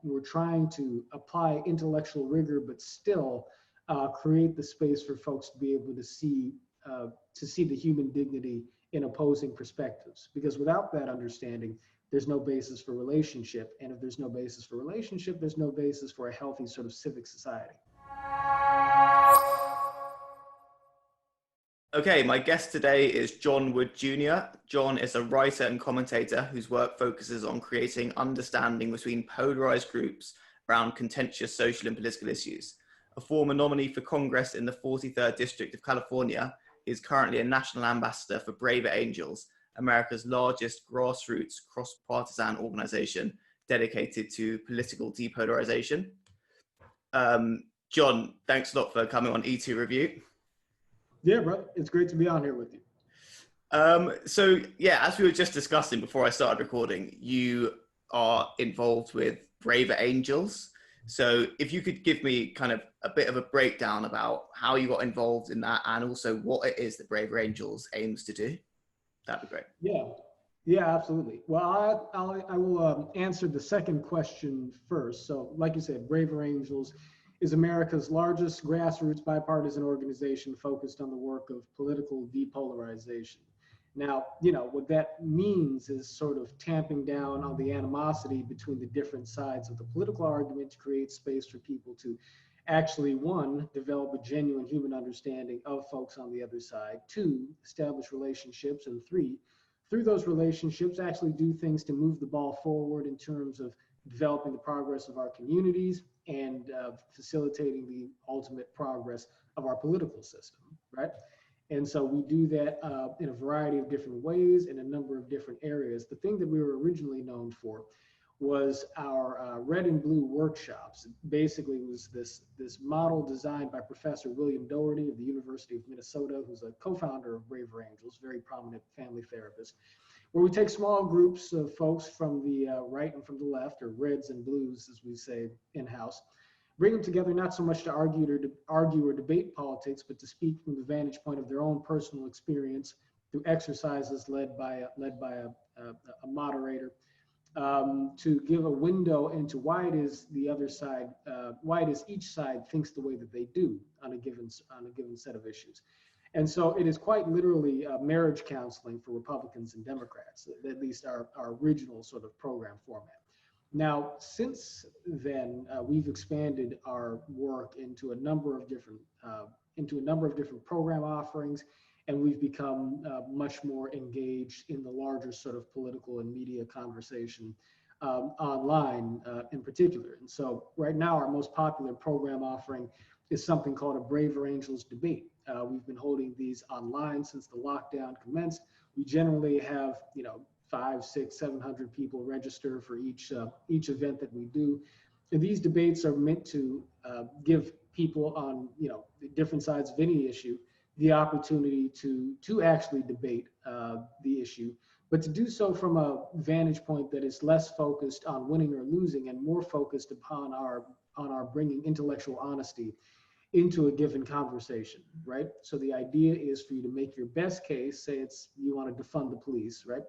we're trying to apply intellectual rigor, but still create the space for folks to be able to see the human dignity in opposing perspectives. Because without that understanding, there's no basis for relationship. And if there's no basis for relationship, there's no basis for a healthy sort of civic society. Okay, my guest today is John Wood Jr. John is a writer and commentator whose work focuses on creating understanding between polarized groups around contentious social and political issues. A former nominee for Congress in the 43rd District of California, he is currently a national ambassador for Braver Angels, America's largest grassroots cross-partisan organization dedicated to political depolarization. John, thanks a lot for coming on E2 Review. Yeah, bro, it's great to be on here with you. So yeah, as we were just discussing before I started recording, you are involved with Braver Angels. So if you could give me kind of a bit of a breakdown about how you got involved in that and also what it is that Braver Angels aims to do, that'd be great. Yeah, absolutely. Well, I will answer the second question first. So like you said, Braver Angels is America's largest grassroots bipartisan organization focused on the work of political depolarization. Now, what that means is sort of tamping down on the animosity between the different sides of the political argument to create space for people to actually, one, develop a genuine human understanding of folks on the other side, two, establish relationships, and three, through those relationships, actually do things to move the ball forward in terms of developing the progress of our communities and facilitating the ultimate progress of our political system, right? And so we do that in a variety of different ways in a number of different areas. The thing that we were originally known for was our red and blue workshops. Basically, it was this model designed by Professor William Doherty of the University of Minnesota, who's a co-founder of Braver Angels, very prominent family therapist, where we take small groups of folks from the right and from the left, or reds and blues, as we say in-house, bring them together not so much to argue or debate politics, but to speak from the vantage point of their own personal experience through exercises led by a moderator, to give a window into why it is the other side, why it is each side thinks the way that they do on a given set of issues. And so it is quite literally marriage counseling for Republicans and Democrats, at least our original sort of program format. Now, since then, we've expanded our work into a number of different program offerings, and we've become much more engaged in the larger sort of political and media conversation online in particular. And so right now, our most popular program offering is something called a Braver Angels debate. We've been holding these online since the lockdown commenced. We generally have, 500, 600, 700 people register for each event that we do. And these debates are meant to give people on, different sides of any issue the opportunity to actually debate the issue, but to do so from a vantage point that is less focused on winning or losing and more focused upon our bringing intellectual honesty into a given conversation, right? So the idea is for you to make your best case, say you want to defund the police, right?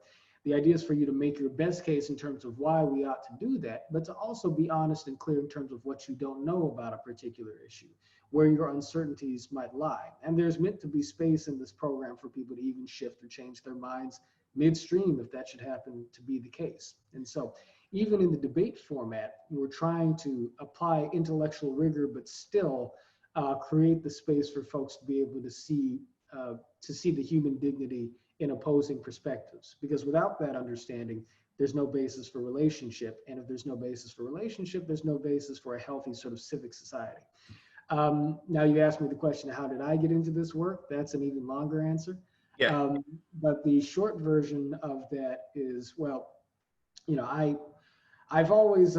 The idea is for you to make your best case in terms of why we ought to do that, but to also be honest and clear in terms of what you don't know about a particular issue, where your uncertainties might lie. And there's meant to be space in this program for people to even shift or change their minds midstream if that should happen to be the case. And so even in the debate format, we're trying to apply intellectual rigor, but still create the space for folks to be able to see the human dignity in opposing perspectives. Because without that understanding, there's no basis for relationship. And if there's no basis for relationship, there's no basis for a healthy sort of civic society. Now you asked me the question, how did I get into this work? That's an even longer answer. Yeah. But the short version of that is, well, I've always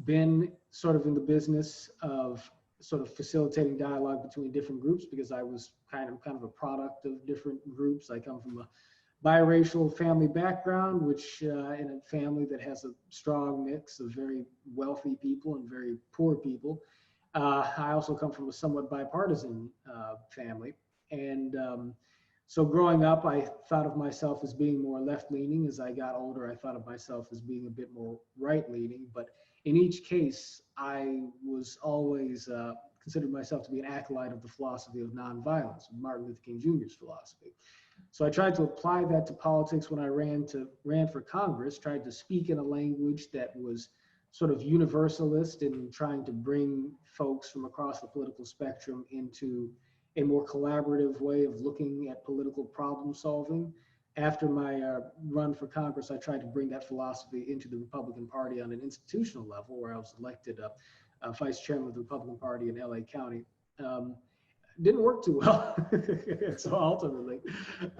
been sort of in the business of sort of facilitating dialogue between different groups because I was kind of a product of different groups. I come from a biracial family background, which in a family that has a strong mix of very wealthy people and very poor people. I also come from a somewhat bipartisan family. And so growing up, I thought of myself as being more left-leaning. As I got older, I thought of myself as being a bit more right-leaning. But in each case, I was always considered myself to be an acolyte of the philosophy of nonviolence, Martin Luther King Jr.'s philosophy. So I tried to apply that to politics when I ran for Congress, tried to speak in a language that was sort of universalist in trying to bring folks from across the political spectrum into a more collaborative way of looking at political problem solving. After my run for Congress, I tried to bring that philosophy into the Republican Party on an institutional level, where I was elected vice chairman of the Republican Party in LA County. Didn't work too well. So ultimately,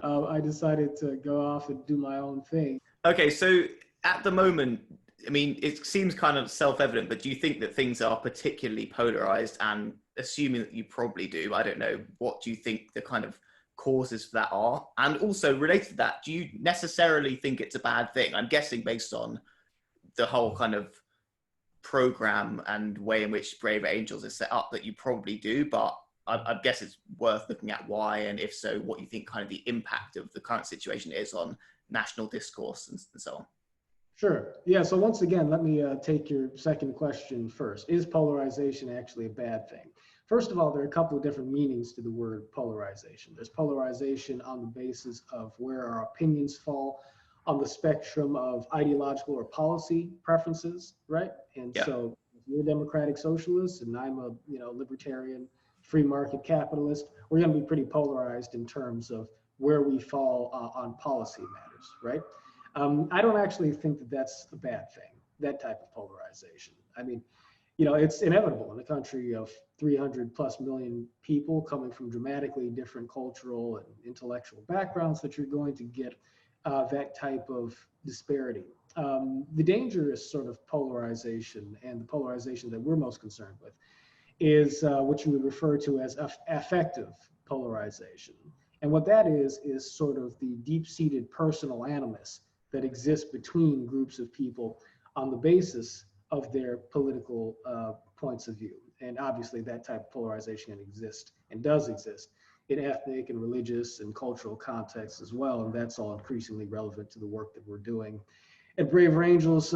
I decided to go off and do my own thing. Okay, so at the moment, I mean, it seems kind of self-evident, but do you think that things are particularly polarized? And assuming that you probably do, I don't know, what do you think the kind of causes for that are? And also related to that, do you necessarily think it's a bad thing? I'm guessing based on the whole kind of program and way in which Brave Angels is set up that you probably do, but I guess it's worth looking at why, and if so, what you think kind of the impact of the current situation is on national discourse and so on. Sure. Yeah. So once again, let me take your second question first. Is polarization actually a bad thing? First of all, there are a couple of different meanings to the word polarization. There's polarization on the basis of where our opinions fall on the spectrum of ideological or policy preferences, right? And Yeah. so if you're a democratic socialist and I'm a libertarian free market capitalist, we're going to be pretty polarized in terms of where we fall on policy matters, right? I don't actually think that that's a bad thing, that type of polarization. I mean, it's inevitable in a country of 300 plus million people coming from dramatically different cultural and intellectual backgrounds that you're going to get that type of disparity. The dangerous sort of polarization, and the polarization that we're most concerned with, is what you would refer to as affective polarization. And what that is sort of the deep-seated personal animus that exists between groups of people on the basis of their political points of view. And obviously that type of polarization can exist and does exist in ethnic and religious and cultural contexts as well. And that's all increasingly relevant to the work that we're doing at Braver Angels,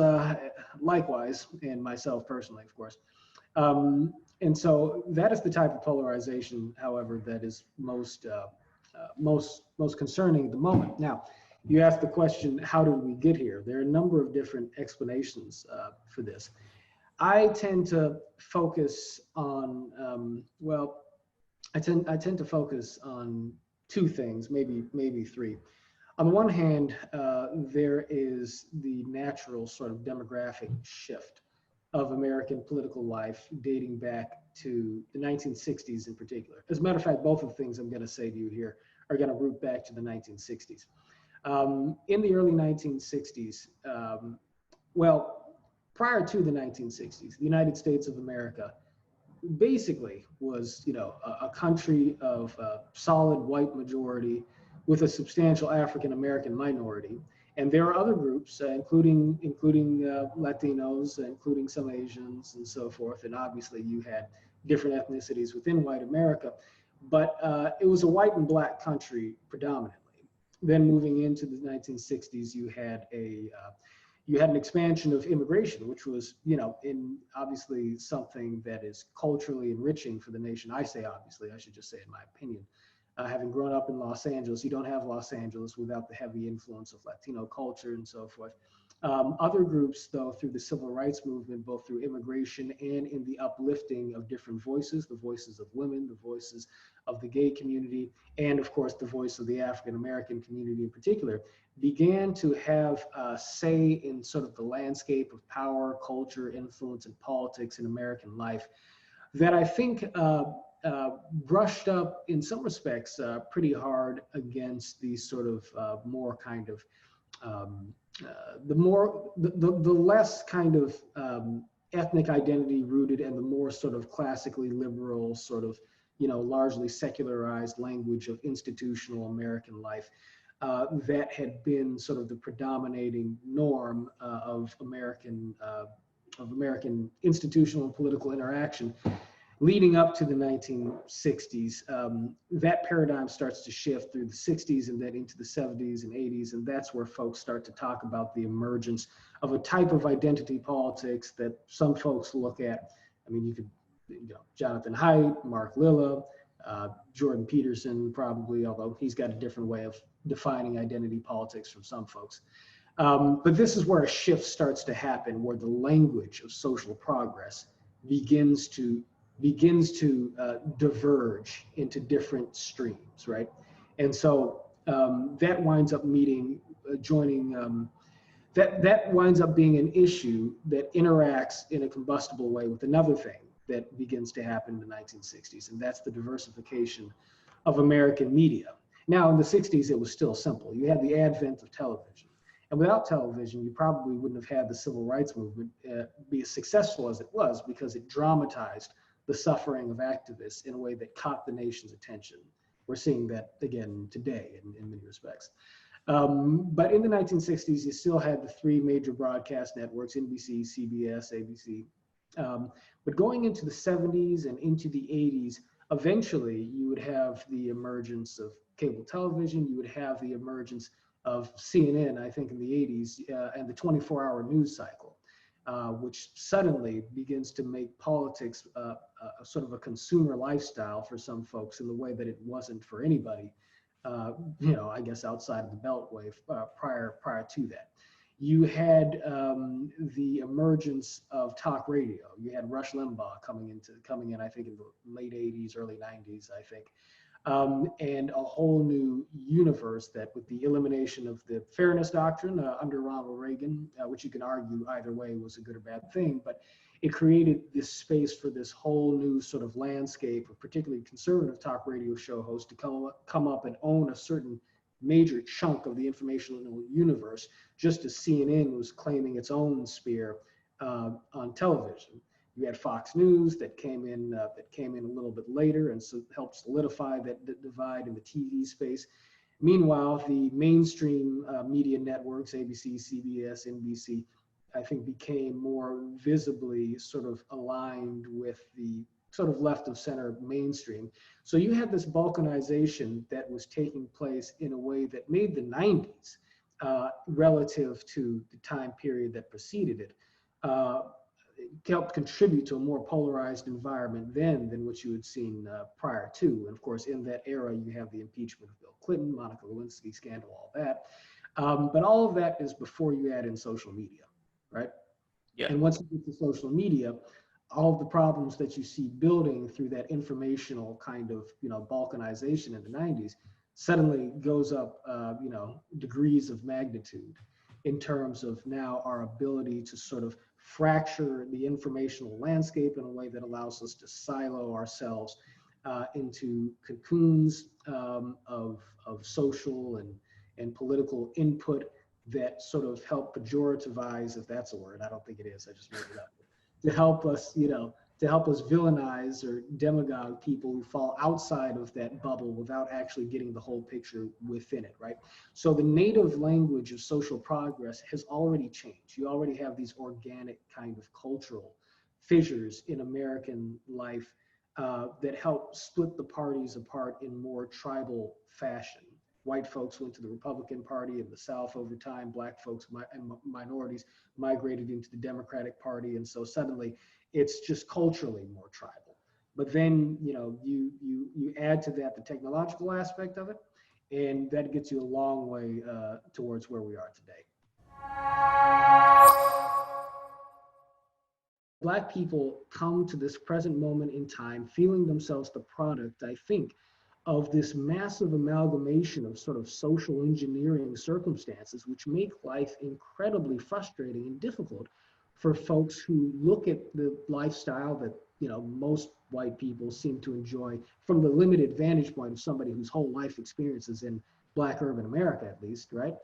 likewise, and myself personally, of course. And so that is the type of polarization, however, that is most concerning at the moment. Now, you asked the question, how did we get here? There are a number of different explanations for this. I tend to focus on, I tend to focus on two things, maybe three. On the one hand, there is the natural sort of demographic shift of American political life dating back to the 1960s in particular. As a matter of fact, both of the things I'm going to say to you here are going to root back to the 1960s. In the early 1960s, prior to the 1960s, the United States of America basically was, a country of solid white majority with a substantial African-American minority. And there are other groups, including Latinos, including some Asians and so forth. And obviously you had different ethnicities within white America, but it was a white and black country predominantly. Then moving into the 1960s, you had an expansion of immigration, which was, obviously something that is culturally enriching for the nation. I say obviously, I should just say in my opinion. Having grown up in Los Angeles, you don't have Los Angeles without the heavy influence of Latino culture and so forth. Other groups, though, through the civil rights movement, both through immigration and in the uplifting of different voices, the voices of women, the voices of the gay community, and of course, the voice of the African-American community in particular, began to have a say in sort of the landscape of power, culture, influence, and politics in American life that I think brushed up in some respects pretty hard against these sort of more kind of the less kind of ethnic identity rooted and the more sort of classically liberal sort of largely secularized language of institutional American life that had been sort of the predominating norm of American institutional and political interaction. leading up to the 1960s, that paradigm starts to shift through the 60s and then into the 70s and 80s. And that's where folks start to talk about the emergence of a type of identity politics that some folks look at. I mean, you could, Jonathan Haidt, Mark Lilla, Jordan Peterson, probably, although he's got a different way of defining identity politics from some folks. But this is where a shift starts to happen, where the language of social progress begins to diverge into different streams, right? And so that winds up that winds up being an issue that interacts in a combustible way with another thing that begins to happen in the 1960s, and that's the diversification of American media. Now, in the 60s, it was still simple. You had the advent of television. And without television, you probably wouldn't have had the civil rights movement be as successful as it was, because it dramatized the suffering of activists in a way that caught the nation's attention. We're seeing that again today in many respects. But in the 1960s, you still had the three major broadcast networks, NBC, CBS, ABC. But going into the 70s and into the 80s, eventually you would have the emergence of cable television, you would have the emergence of CNN, I think in the 80s, and the 24-hour news cycle, which suddenly begins to make politics a sort of a consumer lifestyle for some folks in the way that it wasn't for anybody, I guess outside of the Beltway prior to that. You had the emergence of talk radio. You had Rush Limbaugh coming in, I think in the late 80s, early 90s, I think. And a whole new universe that, with the elimination of the fairness doctrine under Ronald Reagan, which you can argue either way was a good or bad thing, but it created this space for this whole new sort of landscape of particularly conservative talk radio show hosts to come up and own a certain major chunk of the informational universe, just as CNN was claiming its own sphere on television. You had Fox News that came in a little bit later, and so helped solidify that divide in the TV space. Meanwhile, the mainstream media networks, ABC, CBS, NBC, I think became more visibly sort of aligned with the sort of left of center mainstream. So you had this balkanization that was taking place in a way that made the 90s relative to the time period that preceded it. Helped contribute to a more polarized environment then than what you had seen prior to. And of course, in that era, you have the impeachment of Bill Clinton, Monica Lewinsky scandal, all that. But all of that is before you add in social media, right? Yeah. And once you get to social media, all of the problems that you see building through that informational kind of, balkanization in the 90s suddenly goes up, degrees of magnitude in terms of now our ability to sort of fracture the informational landscape in a way that allows us to silo ourselves into cocoons of social and political input that sort of help pejorativize, if that's a word. I don't think it is, I just made it up, to help us, to help us villainize or demagogue people who fall outside of that bubble without actually getting the whole picture within it, right? So the native language of social progress has already changed. You already have these organic kind of cultural fissures in American life that help split the parties apart in more tribal fashion. White folks went to the Republican Party in the South over time. Black folks and minorities migrated into the Democratic Party. And so suddenly it's just culturally more tribal. But then, you add to that the technological aspect of it, and that gets you a long way towards where we are today. Black people come to this present moment in time feeling themselves the product, I think, of this massive amalgamation of sort of social engineering circumstances, which make life incredibly frustrating and difficult for folks who look at the lifestyle that most white people seem to enjoy from the limited vantage point of somebody whose whole life experience is in Black urban America, at least, right?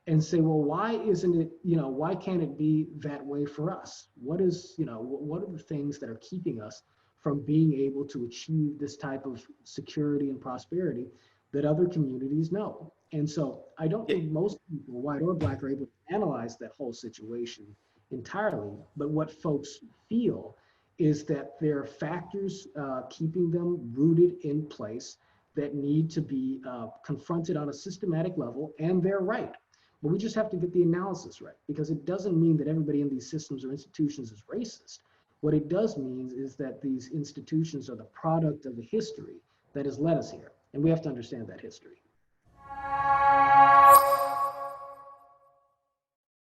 And say, well, why isn't it, why can't it be that way for us? What is, what are the things that are keeping us from being able to achieve this type of security and prosperity that other communities know? And so I don't think most people, white or Black, are able to analyze that whole situation entirely, but what folks feel is that there are factors keeping them rooted in place that need to be confronted on a systematic level, and they're right. But we just have to get the analysis right, because it doesn't mean that everybody in these systems or institutions is racist. What it does mean is that these institutions are the product of a history that has led us here, and we have to understand that history.